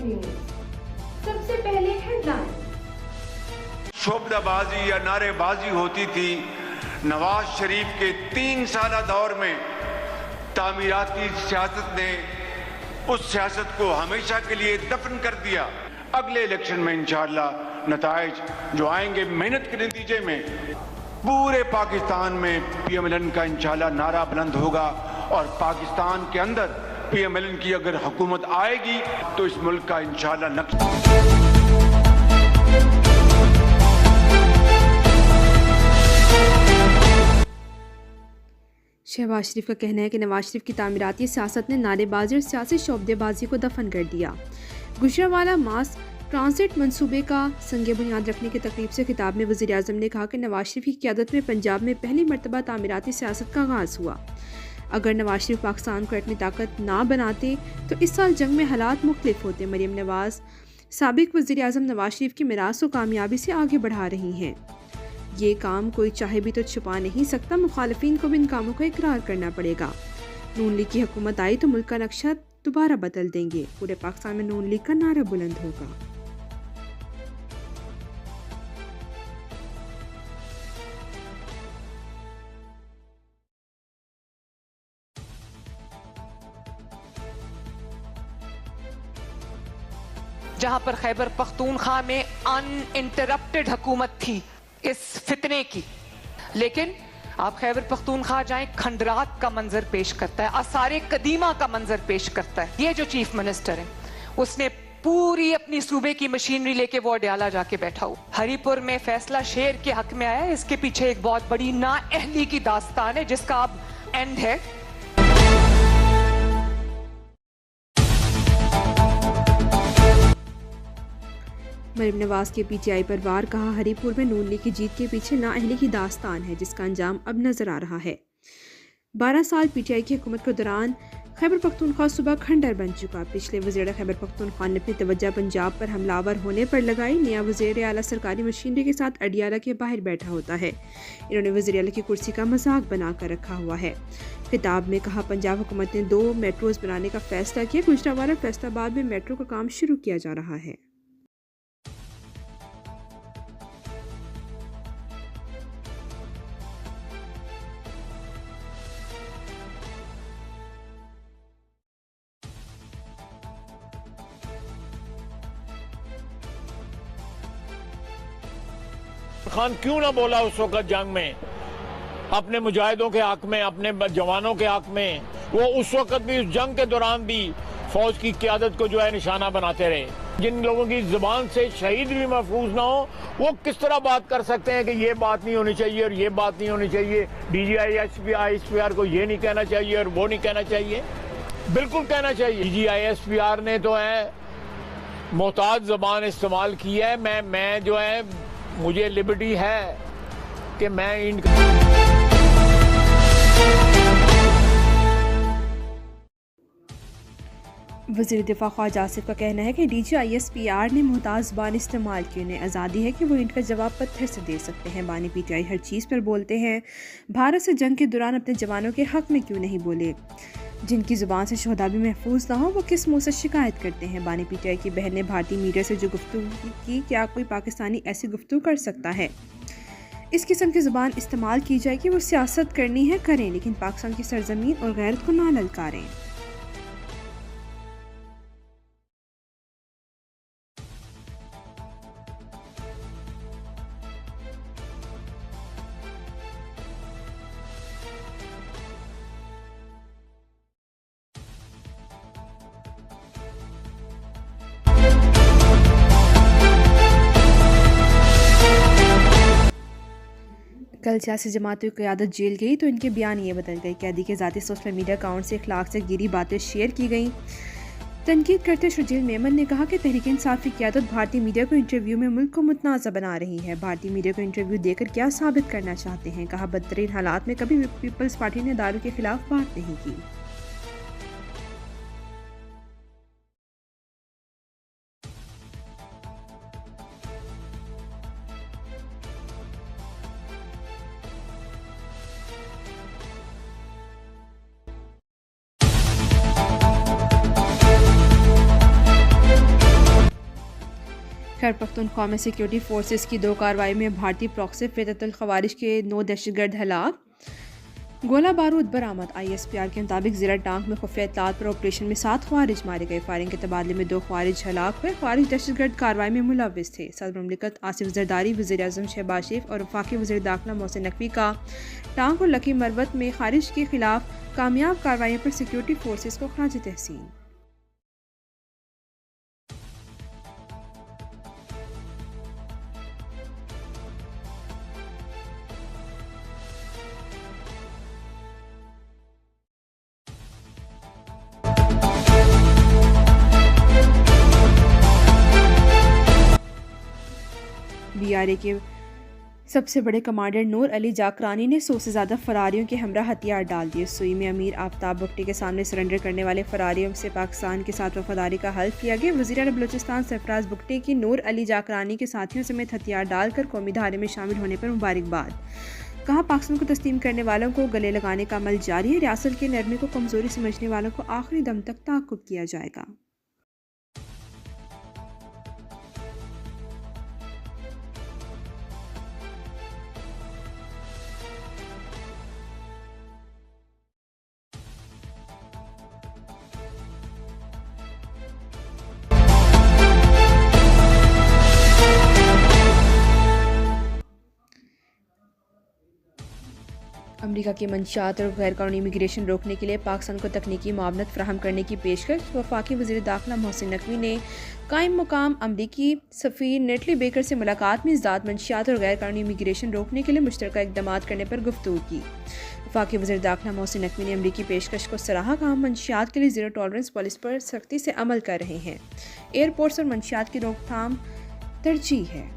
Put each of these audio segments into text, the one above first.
TV news. सबसे पहले headline. शोबदाबाजी या नारेबाजी होती थी। नवाज शरीफ के 3 साल दौर में तामीराती सियासत ने उस सियासत को हमेशा के लिए दफन कर दिया। अगले इलेक्शन में इंशाअल्लाह नताइज जो आएंगे मेहनत के नतीजे में, पूरे पाकिस्तान में PMLN का इंशाअल्लाह नारा बुलंद होगा और पाकिस्तान के अंदर PMLN की अगर हुकूमत आएगी तो इस मुल्क का इंशाअल्लाह नक्शा। शहबाज शरीफ का कहना है कि नवाज शरीफ की तामीराती सियासत ने नारेबाजी और सियासी शोबदेबाजी को दफन कर दिया। गुजरांवाला मास ट्रांसिट मंसूबे का संग बुनियाद रखने की तकरीब से खिताब में वज़ीर आज़म ने कहा कि नवाज शरीफ की क़यादत में पंजाब में पहली मरतबा तामीराती सियासत का आगाज़ हुआ। अगर नवाज शरीफ पाकिस्तान को एटमी ताकत ना बनाते तो इस साल जंग में हालात मुख्तलिफ होते। मरीम नवाज साबिक वज़ीर आज़म नवाज शरीफ की मिरास को कामयाबी से आगे बढ़ा रही हैं। ये काम कोई चाहे भी तो छुपा नहीं सकता। मुखालिफिन को भी इन कामों का इकरार करना पड़ेगा। नून लीग की हुकूमत आई तो मुल्क का नक्शा दोबारा बदल देंगे। पूरे पाकिस्तान में नून लीग का नारा बुलंद होगा। जहां पर खैबर पख्तूनख्वा में अनइंटरप्टेड हुकूमत थी इस फितने की, लेकिन आप खैबर पख्तूनख्वा जाएं, खंडरात का मंजर पेश करता है, आसारे कदीमा का मंजर पेश करता है। ये जो चीफ मिनिस्टर है उसने पूरी अपनी सूबे की मशीनरी लेके वो अडयाला जाके बैठा हो। हरीपुर में फैसला शेर के हक में आया। इसके पीछे एक बहुत बड़ी नाअहली की दास्तान है जिसका अब एंड है। मरीम नवाज के PTI पर वार। कहा हरीपुर में नून लीग की जीत के पीछे नाअहली की दास्तान है जिसका अंजाम अब नजर आ रहा है। 12 साल PTI की हुकूमत के दौरान खैबर पख्तूनख्वा सूबा खंडर बन चुका। पिछले वज़ीर खैबर पख्तूनख्वा ने अपनी तवज्जो पंजाब पर हमलावर होने पर लगाई। नया वज़ीर आला सरकारी मशीनरी के साथ अडियाला के बाहर बैठा होता है। इन्होंने वज़ीर आला की कुर्सी का मजाक बनाकर रखा हुआ है। खिताब में कहा पंजाब हुकूमत ने 2 मेट्रोज बनाने का फैसला किया। गुजरांवाला फैसलाबाद में मेट्रो का काम शुरू किया जा रहा है। खान क्यों ना बोला उस वक्त जंग में अपने मुजाहिदों के हक में, अपने जवानों के हक में। वो उस वक्त भी, उस जंग के दौरान भी फौज की क़यादत को जो है निशाना बनाते रहे। जिन लोगों की जुबान से शहीद भी महफूज ना हो वो किस तरह बात कर सकते हैं कि ये बात नहीं होनी चाहिए और ये बात नहीं होनी चाहिए। DGI SPR को ये नहीं कहना चाहिए और वो नहीं कहना चाहिए। बिल्कुल कहना चाहिए। DGI SPR ने तो है मोहताज ज़बान इस्तेमाल की है। मैं जो है, मुझे लिबर्टी है कि मैं इन वज़ीर दिफा ख्वाजा आसिफ का कहना है कि DGI SPR ने मुहताज ज़बान इस्तेमाल की। उन्हें आज़ादी है कि वो इनका जवाब पत्थर से दे सकते हैं। बानी PTI हर चीज़ पर बोलते हैं। भारत से जंग के दौरान अपने जवानों के हक में क्यों नहीं बोले? जिनकी ज़ुबान से शोहदा भी महफूज ना हो वो किस मुँह से शिकायत करते हैं? बानी PTI की बहन ने भारतीय मीडिया से जो गुफ्तगू की, क्या कोई पाकिस्तानी ऐसी गुफ्तगू कर सकता है? इस किस्म की ज़ुबान इस्तेमाल की जाए कि वो सियासत करनी है करें, लेकिन पाकिस्तान की सरजमीन और गैरत को ना ललकारें। कल सियासी जमातों की क़यादत जेल गई तो इनके बयान ये बदल गए। कैदी के ज़ाती सोशल मीडिया अकाउंट से अखलाक से गिरी बातें शेयर की गई। तनकीद करते शर्जील मेमन ने कहा कि तहरीक इंसाफ की क़यादत भारतीय मीडिया को इंटरव्यू में मुल्क को मुतनाज़ा बना रही है। भारतीय मीडिया को इंटरव्यू देकर क्या साबित करना चाहते हैं? कहा बदतरीन हालात में कभी पीपल्स पार्टी ने दारू के खिलाफ बात नहीं की। खैबर पख्तूनख्वा में सिक्योरिटी फोर्सेस की 2 कार्रवाई में भारतीय प्रॉक्सी फिततुल खवारिज के 9 दहशतगर्द हलाक। गोला बारूद बरामद। ISPR के मुताबिक ज़िला टांग में खुफिया इत्तलात पर ऑपरेशन में 7 खवारिज मारे गए। फायरिंग के तबादले में 2 खवारिज हलाक हुए। खवारिज दहशतगर्द कार्रवाई में मुलव्विस थे। सदर मुमलिकत आसिफ जरदारी, वज़ीर आज़म शहबाज शरीफ और वफाकी वज़ीर दाखिला मोहसिन नकवी का टांग और लकी मरवत में खारिज के खिलाफ कामयाब कार्रवाइयों पर सिक्योरिटी फोर्सेस को खराज तहसीन। BRA के सबसे बड़े कमांडर नूर अली जाकरानी ने 100 से ज़्यादा फरारियों के हमरा हथियार डाल दिए। सुई में अमीर आफ्ताब भुट्टी के सामने सरेंडर करने वाले फरारियों से पाकिस्तान के साथ वफादारी का हल्फ किया गया। वज़ीर आला बलूचिस्तान सरफराज भुट्टी की नूर अली जाकरानी के साथियों समेत हथियार डालकर कौमी धारे में शामिल होने पर मुबारकबाद। कहा, पाकिस्तान को तस्लीम करने वालों को गले लगाने का अमल जारी है। रियासत के नरमी को कमज़ोरी समझने वालों को आखिरी दम तक ताक़ुब किया जाएगा। अमरीका की मंशियात और गैर कानूनी इमिग्रेशन रोकने के लिए पाकिस्तान को तकनीकी मुआवनत फराहम करने की पेशकश। वफाकी वज़ीर दाखिला मोहसिन नकवी ने कायम मुकाम अमरीकी सफ़ीर नेटली बेकर से मुलाकात में इज़दाद मंशियात और गैर कानूनी इमिग्रेशन रोकने के लिए मुश्तरका इक़दामात करने पर गुफ्तगू की। वफाकी वज़ीर दाखिला मोहसिन नकवी ने अमरीकी पेशकश को सराहा। कहा, मंशियात के लिए ज़ीरो टॉलरेंस पॉलिसी पर सख्ती से अमल कर रहे हैं। एयरपोर्ट्स और मंशियात की रोकथाम तरजीह है।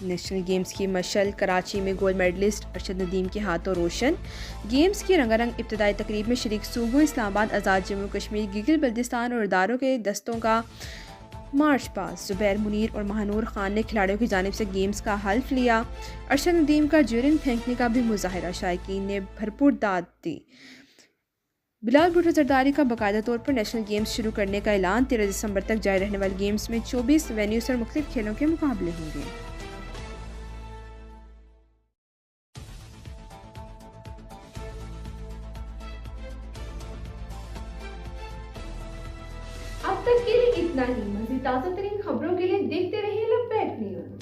नेशनल गेम्स की मशल कराची में गोल्ड मेडलिस्ट अरशद नदीम के हाथों रोशन। गेम्स की रंगारंग इब्तदाई तकरीब में शरीक सूबों इस्लामाबाद, आज़ाद जम्मू कश्मीर, गिलगित बल्तिस्तान और इदारों के दस्तों का मार्च पास। जुबैर मुनीर और महानूर खान ने खिलाड़ियों की जानिब से गेम्स का हल्फ लिया। अरशद नदीम का ज्यूरिन फेंकने का भी मुजाहिरा। शायकीन ने भरपूर दाद दी। बिलाल भुट्टो जरदारी का बाकायदा तौर पर नेशनल गेम्स शुरू करने का ऐलान। 13 दिसंबर तक जारी रहने वाले गेम्स में 24 वेन्यूज और मुख्तलिफ खेलों के मुकाबले होंगे। अब तक के लिए इतना ही। मज़ीद ताज़ा तरीन खबरों के लिए देखते रहिए लपैक न्यूज़।